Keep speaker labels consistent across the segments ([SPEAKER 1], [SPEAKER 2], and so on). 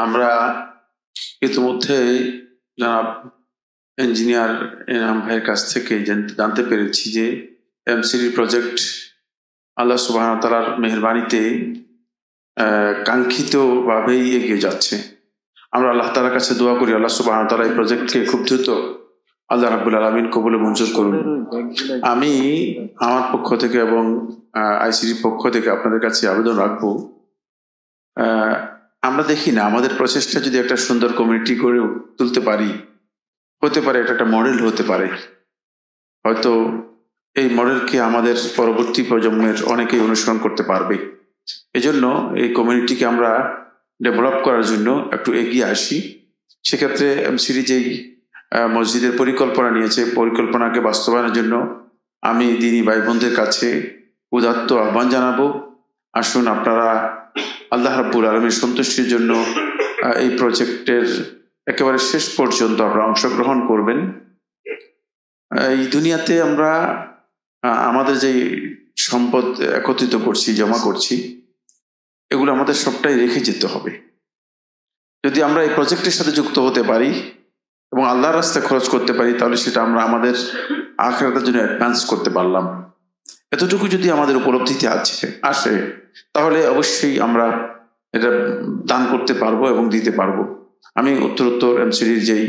[SPEAKER 1] আমরা ইতিমধ্যে জনাব ইঞ্জিনিয়ার এনাম ভাইয়ের কাছ থেকে জানতে পেরেছি যে এমসিডি প্রজেক্ট আল্লাহ সুবহানাহু ওয়া তাআলার মেহেরবানিতে কাঙ্ক্ষিতভাবেই এগিয়ে যাচ্ছে। আমরা আল্লাহ তাআলার কাছে দোয়া করি আল্লাহ সুবহানাহু ওয়া তাআলা এই প্রজেক্টকে খুব দ্রুত আল্লাহ রাব্বুল আলামিন কবুল ও মঞ্জুর করুন। আমি আমার পক্ষ থেকে এবং আইসিডির পক্ষ থেকে আপনাদের কাছে আবেদন রাখবো, আমরা দেখি না আমাদের প্রচেষ্টা যদি একটা সুন্দর কমিউনিটি গড়ে তুলতে পারি, হতে পারে এটা একটা মডেল হতে পারে, হয়তো এই মডেলকে আমাদের পরবর্তী প্রজন্মের অনেকেই অনুসরণ করতে পারবে। এজন্য এই কমিউনিটিকে আমরা ডেভেলপ করার জন্য একটু এগিয়ে আসি। সেক্ষেত্রে এমসিডি যেই মসজিদের পরিকল্পনা নিয়েছে, পরিকল্পনাকে বাস্তবায়নের জন্য আমি দিনী ভাই বোনদের কাছে উদাত্ত আহ্বান জানাবো, আসুন আপনারা আল্লাহ রাব্বুল আলামিনের সন্তুষ্টির জন্য এই প্রজেক্টের একেবারে শেষ পর্যন্ত আপনারা অংশগ্রহণ করবেন। এই দুনিয়াতে আমরা আমাদের যে সম্পদ একত্রিত করছি, জমা করছি, এগুলো আমাদের সবটাই রেখে যেতে হবে। যদি আমরা এই প্রজেক্টের সাথে যুক্ত হতে পারি এবং আল্লাহর রাস্তায় খরচ করতে পারি, তাহলে সেটা আমরা আমাদের আখিরাতের জন্য অ্যাডভান্স করতে পারলাম। এতটুকু যদি আমাদের উপলব্ধিতে আসে তাহলে অবশ্যই আমরা এটা দান করতে পারবো এবং দিতে পারবো। আমি উত্তর এমসিডির যেই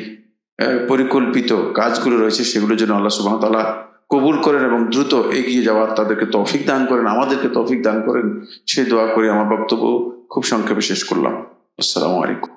[SPEAKER 1] পরিকল্পিত কাজগুলো রয়েছে সেগুলোর জন্য আল্লাহ সুবহানাহু ওয়া তাআলা কবুল করেন এবং দ্রুত এগিয়ে যাওয়ার তাদেরকে তৌফিক দান করেন, আমাদেরকে তৌফিক দান করেন, সেই দোয়া করে আমার বক্তব্য খুব সংক্ষেপে শেষ করলাম। আসসালামু আলাইকুম।